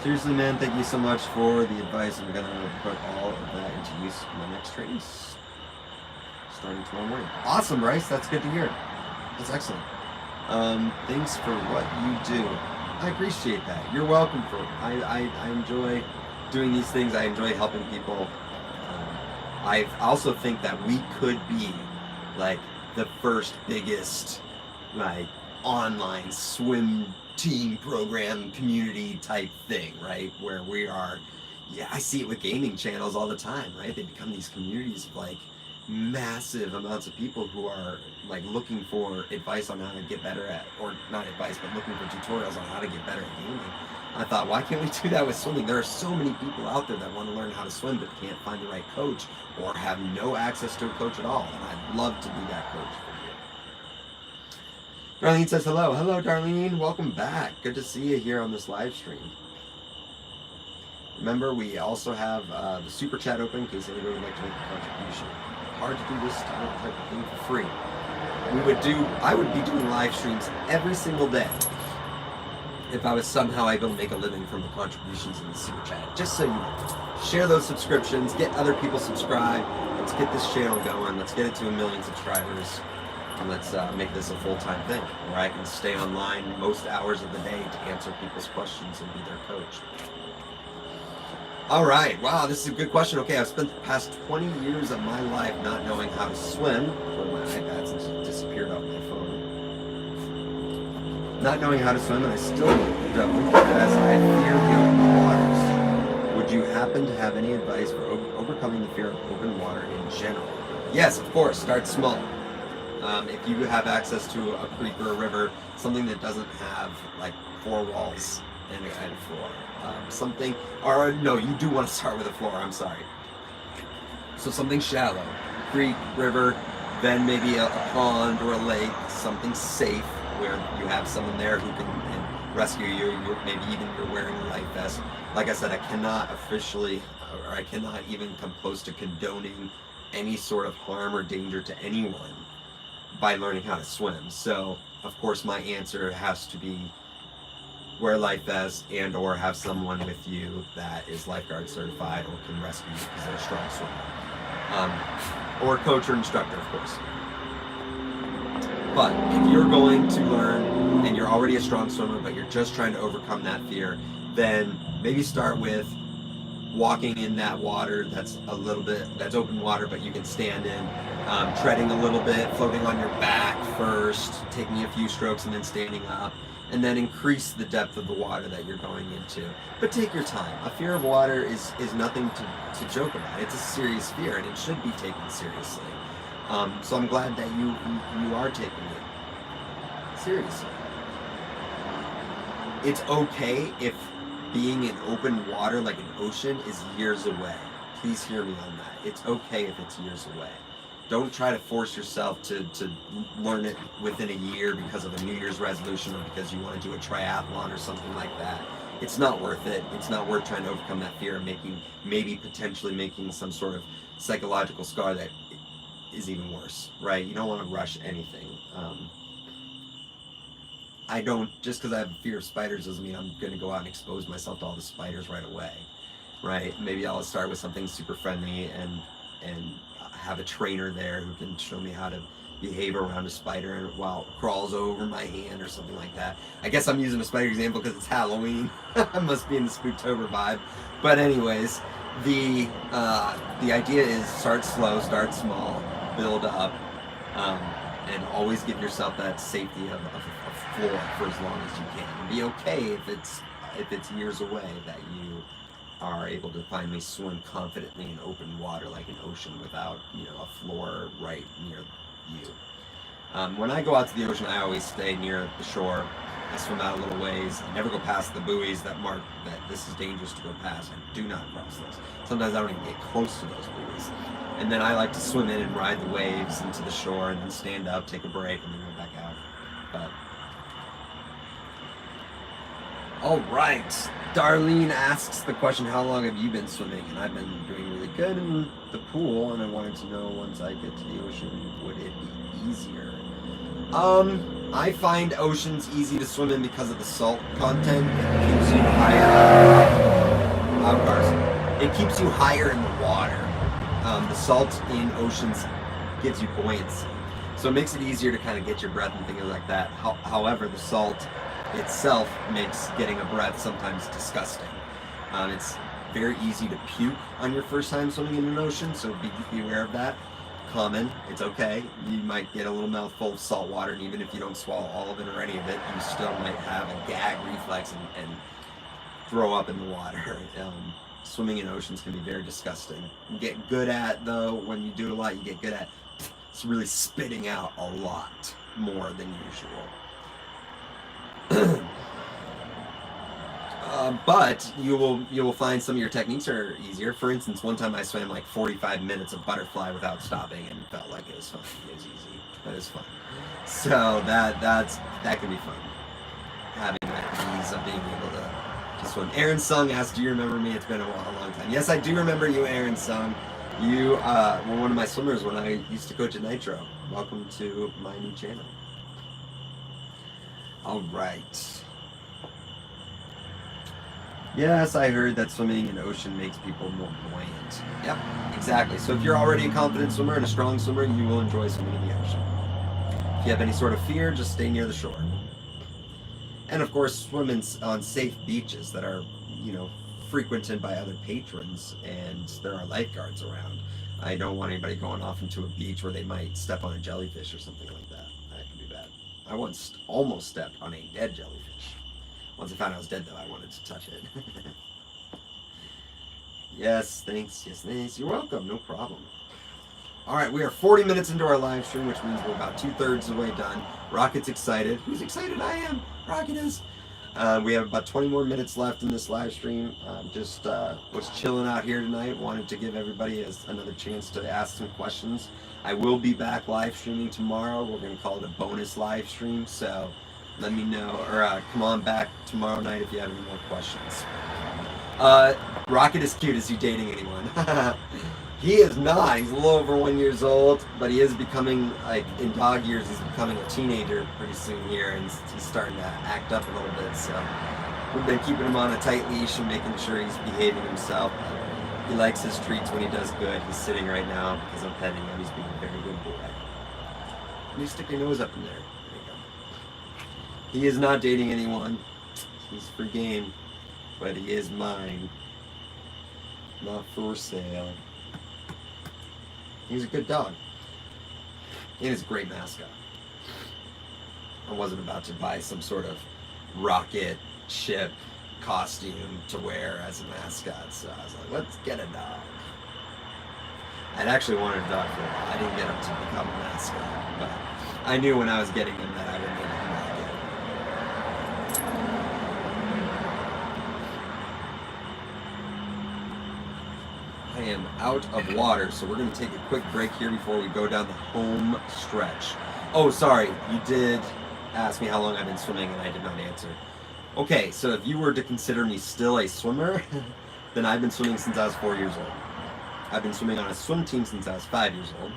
Seriously, man, thank you so much for the advice. I'm going to put all of that into use in my next trainings. Starting tomorrow morning. Awesome, Bryce. That's good to hear. That's excellent. Thanks for what you do. I appreciate that. You're welcome for it. I enjoy doing these things. I enjoy helping people. I also think that we could be like the first biggest like online swim team program community type thing, right? Where we are, yeah, I see it with gaming channels all the time, right? They become these communities of like massive amounts of people who are like looking for advice on how to get better at, or not advice, but looking for tutorials on how to get better at gaming. I thought, why can't we do that with swimming? There are so many people out there that want to learn how to swim but can't find the right coach or have no access to a coach at all, and I'd love to be that coach for you. Darlene says hello. Hello, Darlene. Welcome back. Good to see you here on this live stream. Remember, we also have the super chat open in case anybody would like to make a contribution. Hard to do this type of thing for free. I would be doing live streams every single day if I was somehow able to make a living from the contributions in the super chat. Just so you know, share those subscriptions, get other people subscribed. Let's get this channel going. Let's get it to 1 million subscribers. And let's make this a full-time thing where I can stay online most hours of the day to answer people's questions and be their coach. All right, wow, this is a good question. Okay, I've spent the past 20 years of my life not knowing how to swim. My iPad since it disappeared off my phone. Not knowing how to swim, and I still don't, as I fear the open waters. Would you happen to have any advice for overcoming the fear of open water in general? Yes, of course, start small. If you have access to a creek or a river, something that doesn't have like 4 walls and a floor. No, you do want to start with a floor, I'm sorry. So something shallow, creek, river, then maybe a pond or a lake, something safe where you have someone there who can rescue you, maybe even you're wearing a life vest. Like I said, I cannot even come close to condoning any sort of harm or danger to anyone by learning how to swim. So, of course, my answer has to be wear a life vest and or have someone with you that is lifeguard certified or can rescue you because they're a strong swimmer. Or coach or instructor, of course. But if you're going to learn and you're already a strong swimmer but you're just trying to overcome that fear, then maybe start with walking in that water that's open water but you can stand in, treading a little bit, floating on your back first, taking a few strokes and then standing up, and then increase the depth of the water that you're going into. But take your time. A fear of water is nothing to joke about. It's a serious fear and it should be taken seriously. So I'm glad that you are taking it seriously. It's okay if being in open water like an ocean is years away. Please hear me on that. It's okay if it's years away. Don't try to force yourself to learn it within a year because of a New Year's resolution or because you want to do a triathlon or something like that. It's not worth it. It's not worth trying to overcome that fear and potentially making some sort of psychological scar that is even worse, right? You don't want to rush anything. Just because I have a fear of spiders doesn't mean I'm going to go out and expose myself to all the spiders right away, right? Maybe I'll start with something super friendly and have a trainer there who can show me how to behave around a spider while it crawls over my hand or something like that. I guess I'm using a spider example because it's Halloween. I must be in the Spooktober vibe. But anyways, the idea is start slow, start small, build up, and always give yourself that safety of a floor for as long as you can. And be okay if it's years away that you are able to finally swim confidently in open water like an ocean without a floor right near you. When I go out to the ocean, I always stay near the shore. I swim out a little ways. I never go past the buoys that mark that this is dangerous to go past. I do not cross those. Sometimes I don't even get close to those buoys. And then I like to swim in and ride the waves into the shore and then stand up, take a break, and then go back out. But all right, Darlene asks the question, how long have you been swimming? And I've been doing really good in the pool, and I wanted to know, once I get to the ocean, would it be easier? I find oceans easy to swim in because of the salt content. It keeps you higher. It keeps you higher in the water. The salt in oceans gives you buoyancy, so it makes it easier to kind of get your breath and things like that. However, the salt itself makes getting a breath sometimes disgusting. It's very easy to puke on your first time swimming in an ocean, so be aware of that. Common, it's okay. You might get a little mouthful of salt water, and even if you don't swallow all of it or any of it, you still might have a gag reflex and throw up in the water. Swimming in oceans can be very disgusting. You get good at, though, when you do it a lot, you get good at really spitting out a lot more than usual. But you will find some of your techniques are easier. For instance, one time I swam like 45 minutes of butterfly without stopping and felt like it was fun. It was easy. That is fun. So that can be fun. Having that ease of being able to swim. Aaron Sung asked, "Do you remember me? It's been a long time." Yes, I do remember you, Aaron Sung. You were one of my swimmers when I used to coach at Nitro. Welcome to my new channel. All right. Yes, I heard that swimming in the ocean makes people more buoyant. Yep, exactly. So if you're already a confident swimmer and a strong swimmer, you will enjoy swimming in the ocean. If you have any sort of fear, just stay near the shore. And of course, swim on safe beaches that are, frequented by other patrons, and there are lifeguards around. I don't want anybody going off into a beach where they might step on a jellyfish or something like that. That could be bad. I once almost stepped on a dead jellyfish. Once I found out it was dead, though, I wanted to touch it. Yes, thanks. Yes, thanks. You're welcome. No problem. All right, we are 40 minutes into our live stream, which means we're about 2/3 of the way done. Rocket's excited. Who's excited? I am. Rocket is. We have about 20 more minutes left in this live stream. Just was chilling out here tonight. Wanted to give everybody another chance to ask some questions. I will be back live streaming tomorrow. We're going to call it a bonus live stream. So let me know, or come on back tomorrow night if you have any more questions. Rocket is cute. Is he dating anyone? He is not. He's a little over 1 year old, but he is becoming, like, in dog years, he's becoming a teenager pretty soon here, and he's starting to act up a little bit. So we've been keeping him on a tight leash and making sure he's behaving himself. He likes his treats when he does good. He's sitting right now because I'm petting him. He's being a very good boy. You stick your nose up in there. There you go. He is not dating anyone. He's for game, but he is mine. Not for sale. He's a good dog. And he's a great mascot. I wasn't about to buy some sort of rocket ship costume to wear as a mascot, so I was like, let's get a dog. I'd actually wanted a dog for a while. I didn't get him to become a mascot, but I knew when I was getting him that I would make him like it. I am out of water, so we're going to take a quick break here before we go down the home stretch. Oh, sorry, you did ask me how long I've been swimming, and I did not answer. Okay, so if you were to consider me still a swimmer, then I've been swimming since I was 4 years old. I've been swimming on a swim team since I was 5 years old,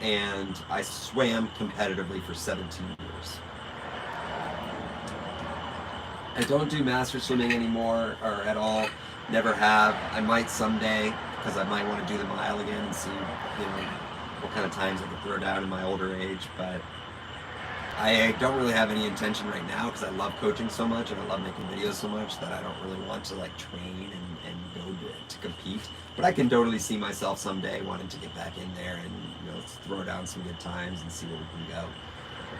and I swam competitively for 17 years. I don't do master swimming anymore, or at all. Never have. I might someday, because I might want to do the mile again and see, what kind of times I can throw down in my older age. But I don't really have any intention right now because I love coaching so much and I love making videos so much that I don't really want to train and go to compete. But I can totally see myself someday wanting to get back in there and throw down some good times and see where we can go.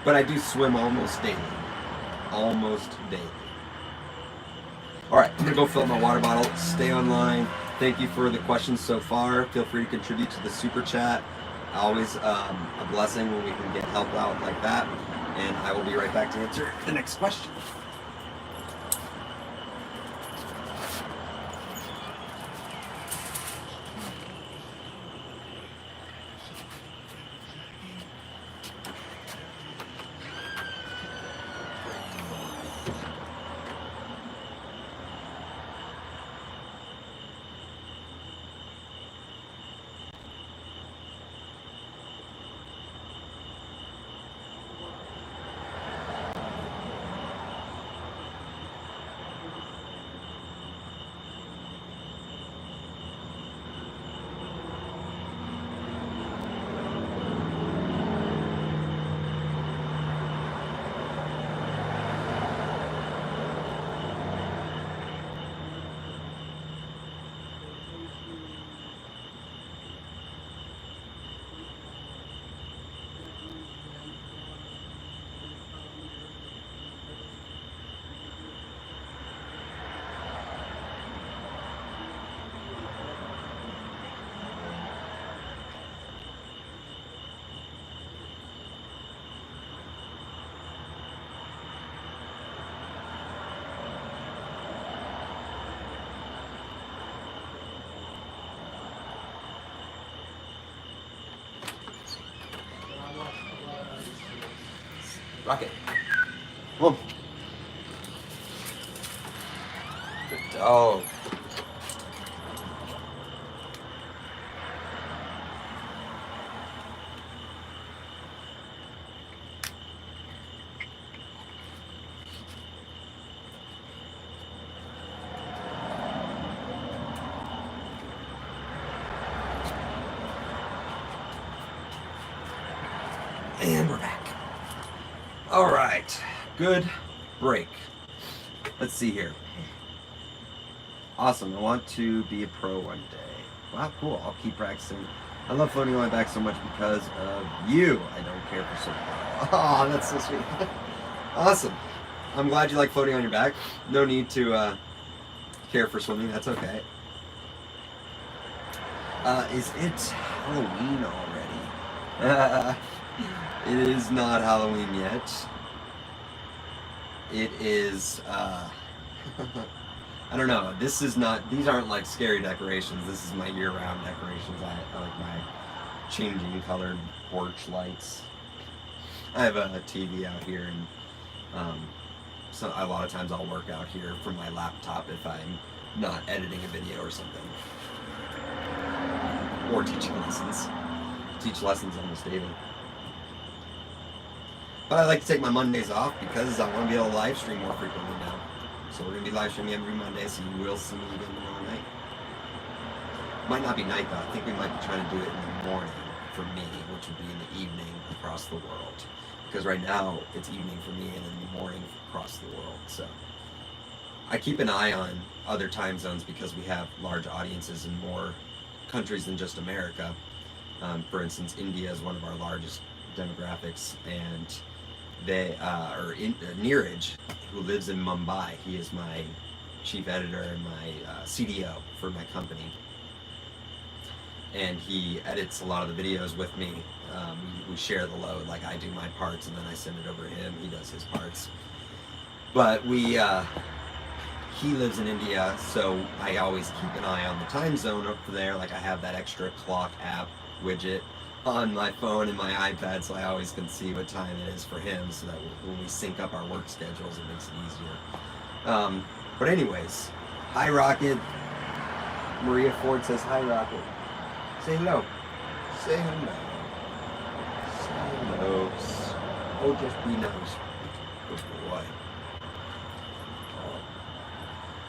But I do swim almost daily. Almost daily. All right, I'm gonna go fill up my water bottle. Stay online. Thank you for the questions so far. Feel free to contribute to the super chat. Always a blessing when we can get help out like that. And I will be right back to answer the next question. Rocket. Come on. Good dog. And we're back. All right, good break. Let's see here. Awesome. I want to be a pro one day. Wow, cool. I'll keep practicing. I love floating on my back so much because of you. I don't care for swimming. Oh, that's so sweet. Awesome. I'm glad you like floating on your back. No need to care for swimming. That's okay. Is it Halloween already? It is not Halloween yet. It is, I don't know. These aren't like scary decorations. This is my year-round decorations. I like my changing colored porch lights. I have a TV out here, and so a lot of times I'll work out here from my laptop if I'm not editing a video or something. Or teaching lessons. Teach lessons almost daily. But I like to take my Mondays off because I want to be able to live stream more frequently now. So we're going to be live streaming every Monday, so you will see me again tomorrow night. Might not be night though. I think we might be trying to do it in the morning for me, which would be in the evening across the world. Because right now it's evening for me and in the morning across the world. So I keep an eye on other time zones because we have large audiences in more countries than just America. For instance, India is one of our largest demographics, and Neeraj, who lives in Mumbai, he is my chief editor and my CDO for my company, and he edits a lot of the videos with me. We share the load, like I do my parts and then I send it over to him, he does his parts. But he lives in India, so I always keep an eye on the time zone up there. Like I have that extra clock app widget on my phone and my iPad, so I always can see what time it is for him, so that when we sync up our work schedules, it makes it easier. But anyways, hi Rocket. Maria Ford says hi Rocket. Say hello. Say hello. Say hello. Oh, just be nice. Good boy.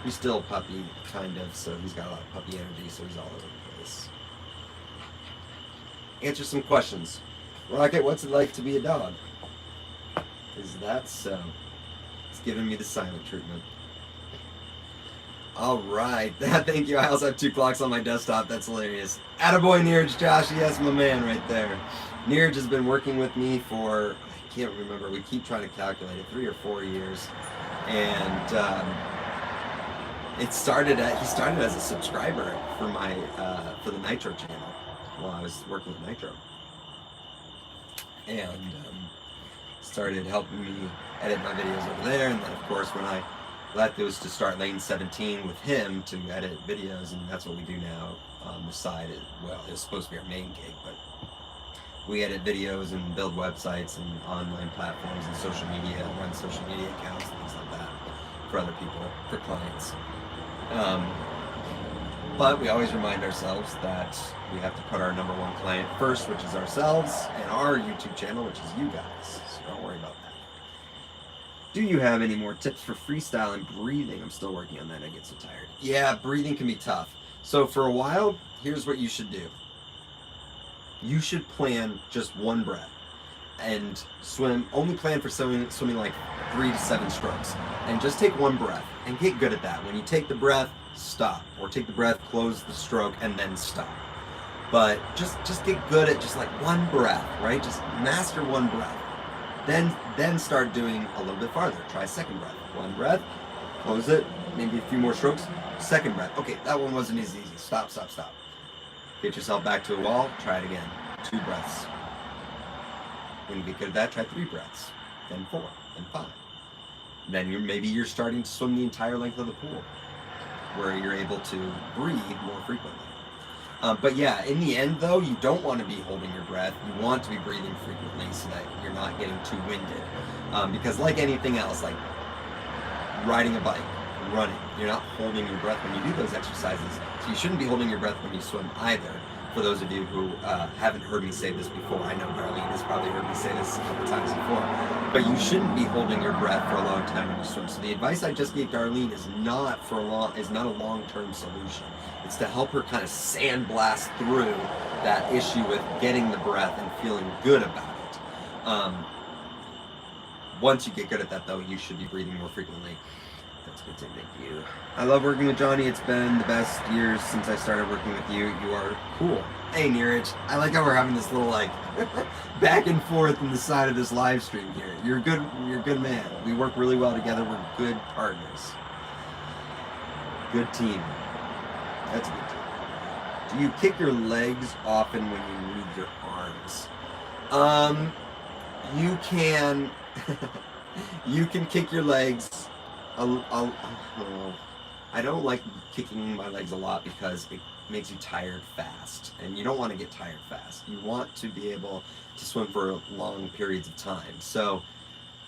He's still a puppy, kind of, so he's got a lot of puppy energy, so he's all over the place. Answer some questions. Rocket, what's it like to be a dog? Is that so? It's giving me the silent treatment. Alright, thank you. I also have 2 clocks on my desktop. That's hilarious. Attaboy, Neeraj, Josh. Yes, my man right there. Neeraj has been working with me for, I can't remember, we keep trying to calculate it, 3 or 4 years. And he started as a subscriber for my for the Nitro channel while I was working with Nitro, and started helping me edit my videos over there. And then of course when I left, it was to start Lane 17 with him to edit videos, and that's what we do now on the side. Well, it's supposed to be our main gig, but we edit videos and build websites and online platforms and social media, and run social media accounts and things like that for other people, for clients. But we always remind ourselves that we have to put our number 1 client first, which is ourselves, and our YouTube channel, which is you guys. So don't worry about that. Do you have any more tips for freestyle and breathing? I'm still working on that. I get so tired. Yeah, breathing can be tough. So for a while, here's what you should do. You should plan just 1 breath and swim. Only plan for swimming like 3 to 7 strokes, and just take 1 breath and get good at that. When you take the breath, stop, or take the breath, close the stroke, and then stop. But just get good at just like 1 breath, right? Just master 1 breath. Then start doing a little bit farther. Try a 2nd breath. 1 breath, close it, maybe a few more strokes. 2nd breath. Okay, that one wasn't as easy. Stop. Get yourself back to a wall. Try it again. 2 breaths. When you get good at that, try 3 breaths, then 4, then 5. Then maybe you're starting to swim the entire length of the pool, where you're able to breathe more frequently. But yeah, in the end though, you don't want to be holding your breath. You want to be breathing frequently so that you're not getting too winded. Because like anything else, like riding a bike, running, you're not holding your breath when you do those exercises. So you shouldn't be holding your breath when you swim either. For those of you who haven't heard me say this before, I know Darlene has probably heard me say this a couple times before, but you shouldn't be holding your breath for a long time when you swim. So the advice I just gave Darlene is not a long-term solution. It's to help her kind of sandblast through that issue with getting the breath and feeling good about it. Once you get good at that, though, you should be breathing more frequently. That's good. Thank you. I love working with Johnny. It's been the best years since I started working with you. You are cool. Hey, Neeraj. I like how we're having this little like back and forth in the side of this live stream here. You're good. You're a good man. We work really well together. We're good partners. Good team. That's a good team. Do you kick your legs often when you move your arms? You can. You can kick your legs. I don't like kicking my legs a lot because it makes you tired fast, and you don't want to get tired fast. You want to be able to swim for long periods of time. So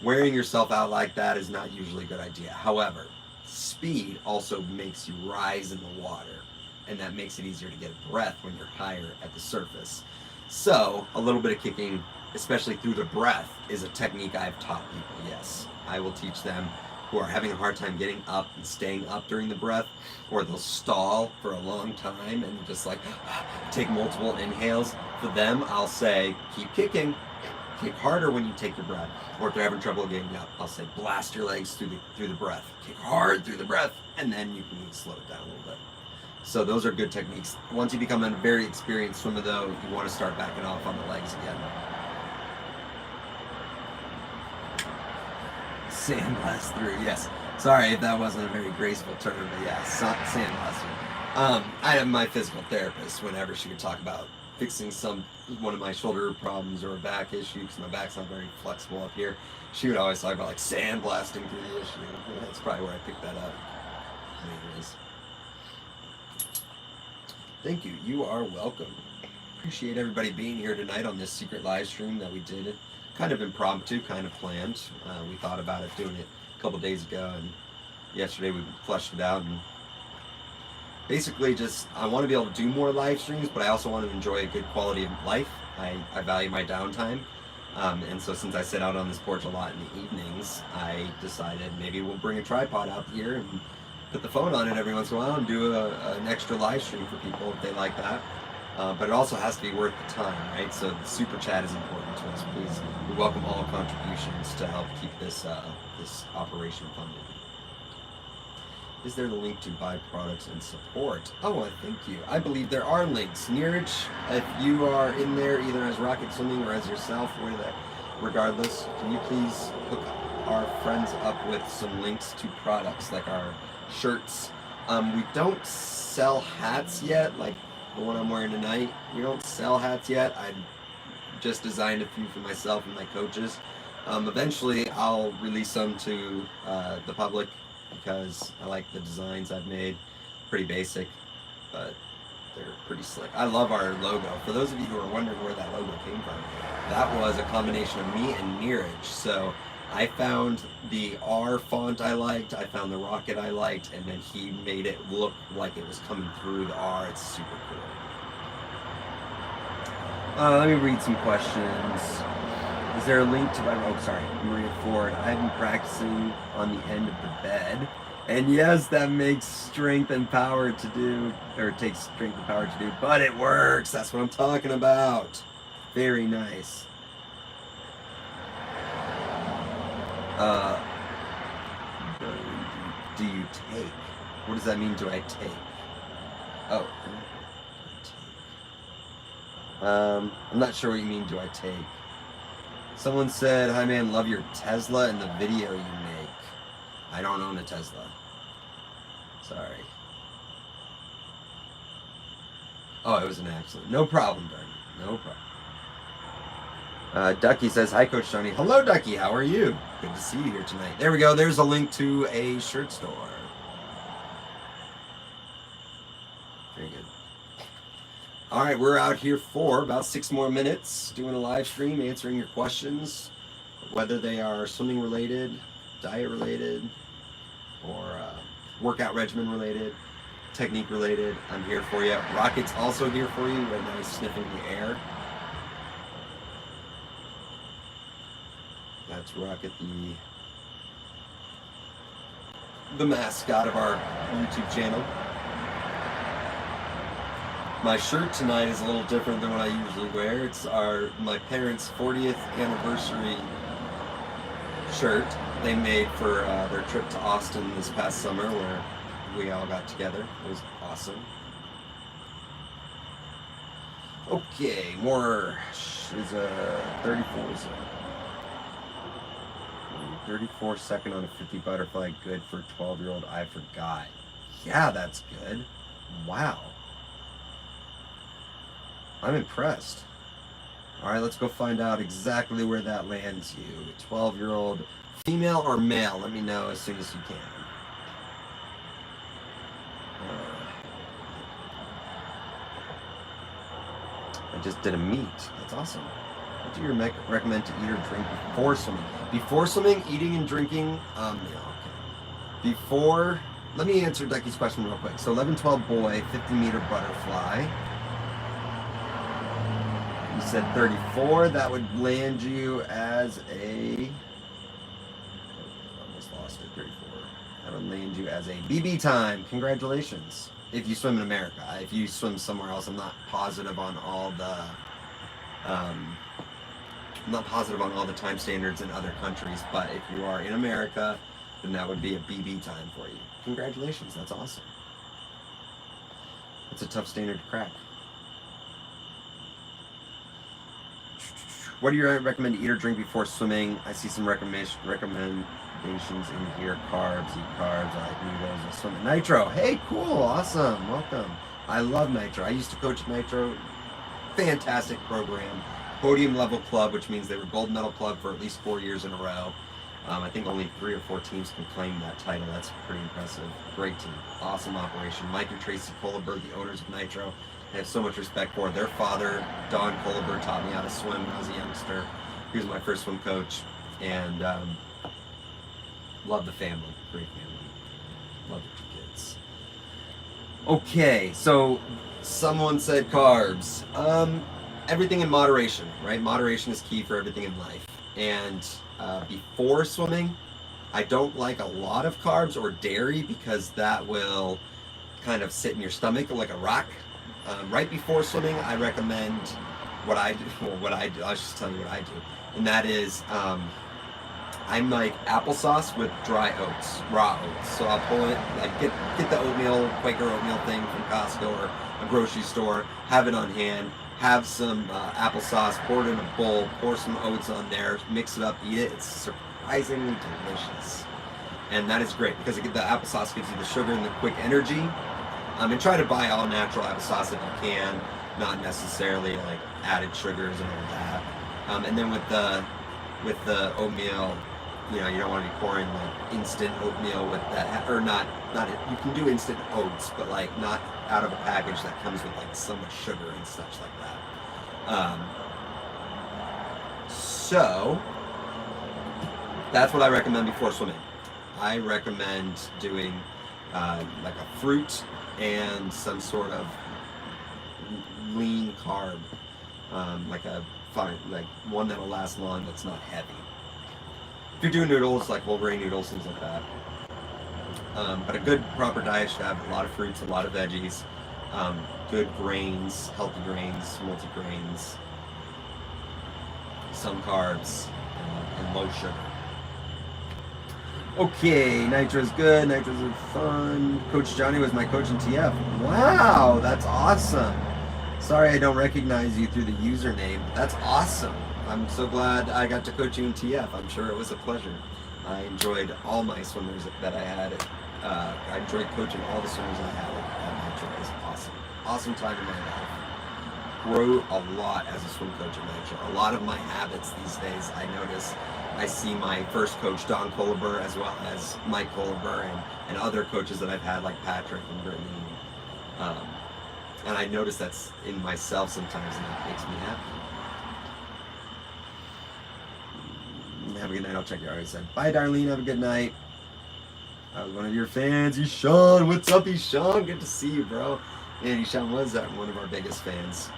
wearing yourself out like that is not usually a good idea. However, speed also makes you rise in the water, and that makes it easier to get a breath when you're higher at the surface. So a little bit of kicking, especially through the breath, is a technique I've taught people. Yes, I will teach them who are having a hard time getting up and staying up during the breath, or they'll stall for a long time and just like take multiple inhales. For them, I'll say, keep kicking, kick harder when you take your breath. Or if they're having trouble getting up, I'll say, blast your legs through the breath, kick hard through the breath, and then you can slow it down a little bit. So those are good techniques. Once you become a very experienced swimmer, though, you want to start backing off on the legs again. Sandblast through, yes. Sorry if that wasn't a very graceful term, but yeah, sandblast through. I have my physical therapist whenever she would talk about fixing one of my shoulder problems or a back issue, because my back's not very flexible up here. She would always talk about like sandblasting through the issue. That's probably where I picked that up. Anyways. Thank you. You are welcome. Appreciate everybody being here tonight on this secret live stream that we did. Kind of impromptu, kind of planned. We thought about it doing it a couple days ago, and yesterday we fleshed it out. And basically, I want to be able to do more live streams, but I also want to enjoy a good quality of life. I value my downtime, and so since I sit out on this porch a lot in the evenings, I decided maybe we'll bring a tripod out here and put the phone on it every once in a while and do an extra live stream for people if they like that. But it also has to be worth the time, right? So the super chat is important to us. Please, we welcome all contributions to help keep this operation funded. Is there a link to buy products and support? Oh, thank you. I believe there are links. Neeraj, if you are in there either as Rocket Swimming or as yourself, regardless, can you please hook our friends up with some links to products like our shirts? We don't sell hats yet, like the one I'm wearing tonight. We don't sell hats yet. I just designed a few for myself and my coaches. Eventually I'll release some to the public because I like the designs I've made. Pretty basic, but they're pretty slick. I love our logo. For those of you who are wondering where that logo came from, that was a combination of me and Neeraj. So I found the R font I liked, I found the rocket I liked, and then he made it look like it was coming through the R. It's super cool. Let me read some questions. Is there a link to my, Maria Ford. I've been practicing on the end of the bed. And yes, that makes strength and power to do, or it takes strength and power to do, but it works. That's what I'm talking about. Very nice. Do you take? What does that mean, do I take? Oh. I'm not sure what you mean, do I take? Someone said, hi man, love your Tesla and the video you make. I don't own a Tesla. Sorry. Oh, it was an accident. No problem, Darby. No problem. Ducky says, hi Coach Johnny. Hello Ducky, how are you? Good to see you here tonight. There we go, there's a link to a shirt store. Very good. Alright, we're out here for about 6 more minutes doing a live stream, answering your questions, whether they are swimming related, diet related, or workout regimen related, technique related. I'm here for you. Rocket's also here for you. Right now he's sniffing the air. That's Rocket, the mascot of our YouTube channel. My shirt tonight is a little different than what I usually wear. It's my parents' 40th anniversary shirt they made for their trip to Austin this past summer, where we all got together. It was awesome. Okay, more is a 34 second on a 50 butterfly, good for 12-year-old. I forgot. Yeah, that's good. Wow. I'm impressed. All right, let's go find out exactly where that lands you. 12-year-old, female or male? Let me know as soon as you can. I just did a meet. That's awesome. What do you recommend to eat or drink before swimming? Before swimming, eating and drinking. Yeah, okay. Before, let me answer Ducky's question real quick. So 11-12 boy, 50-meter butterfly. You said 34. That would land you as a. Almost lost it. 34. That would land you as a BB time. Congratulations. If you swim in America. If you swim somewhere else, I'm not positive on all the. I'm not positive on all the time standards in other countries, but if you are in America, then that would be a BB time for you. Congratulations. That's awesome. It's a tough standard to crack. What do you recommend to eat or drink before swimming? I see some recommendations in here. Carbs, eat carbs, I like noodles, I swim at Nitro. Hey, cool, awesome, welcome. I love Nitro. I used to coach at Nitro. Fantastic program. Podium level club, which means they were gold medal club for at least 4 years in a row. I think only 3 or 4 teams can claim that title. That's pretty impressive. Great team. Awesome operation. Mike and Tracy Kohleberg, the owners of Nitro, I have so much respect for. Their father, Don Kohleberg, taught me how to swim when I was a youngster. He was my first swim coach, and love the family. Great family. Love the kids. Okay, so someone said carbs. Everything in moderation, right? Moderation is key for everything in life. And before swimming, I don't like a lot of carbs or dairy because that will kind of sit in your stomach like a rock. Right before swimming, I recommend what I do. Well, I'll just tell you what I do, and that is I'm like applesauce with dry oats, raw oats. So I'll pull it, like get the oatmeal, Quaker oatmeal thing from Costco or a grocery store, have it on hand, have some applesauce, pour it in a bowl, pour some oats on there, mix it up, eat it. It's surprisingly delicious, and that is great because the applesauce gives you the sugar and the quick energy. And try to buy all natural applesauce if you can, not necessarily like added sugars and all that. And then with the oatmeal, you don't want to be pouring like instant oatmeal with that, or not. You can do instant oats, but like not out of a package that comes with like so much sugar and such like that. So that's what I recommend before swimming. I recommend doing like a fruit and some sort of lean carb, like one that'll last long that's not heavy. If you're doing noodles, like whole grain noodles, things like that. But a good proper diet should have a lot of fruits, a lot of veggies, good grains, healthy grains, multi-grains, some carbs, and low sugar. Okay, Nitro's good. Nitro's fun. Coach Johnny was my coach in TF. Wow, that's awesome. Sorry I don't recognize you through the username. That's awesome. I'm so glad I got to coach you in TF. I'm sure it was a pleasure. I enjoyed all my swimmers that I had. I enjoyed coaching all the swimmers I had at Nitro. It was awesome. Awesome time in my life. Grew a lot as a swim coach at Nitro. A lot of my habits these days, I notice. I see my first coach, Don Kohleberg, as well as Mike Kohleberg, and other coaches that I've had, like Patrick and Brittany. And I notice that's in myself sometimes, and that makes me happy. Have a good night. I'll check you. I already said. Bye, Darlene. Have a good night. I was one of your fans. Eshawn. What's up, Eshawn? Good to see you, bro. And Eshawn was one of our biggest fans.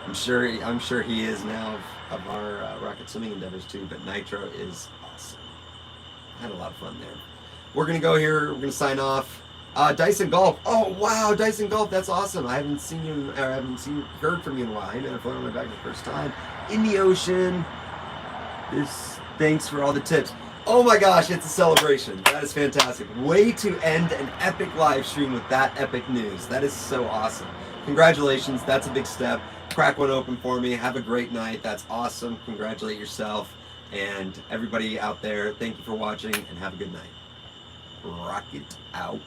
I'm sure he is now of our rocket swimming endeavors too, but Nitro is awesome. I had a lot of fun there. We're gonna go here, we're gonna sign off. Dyson Golf. Oh wow, Dyson Golf, that's awesome. I haven't seen you, or I haven't heard from you in a while. Hey man, I floated on my back the first time in the ocean. Thanks for all the tips. Oh my gosh, it's a celebration. That is fantastic. Way to end an epic live stream with that epic news. That is so awesome. Congratulations, that's a big step. Crack one open for me. Have a great night. That's awesome. Congratulate yourself. And everybody out there, thank you for watching and have a good night. Rock it out.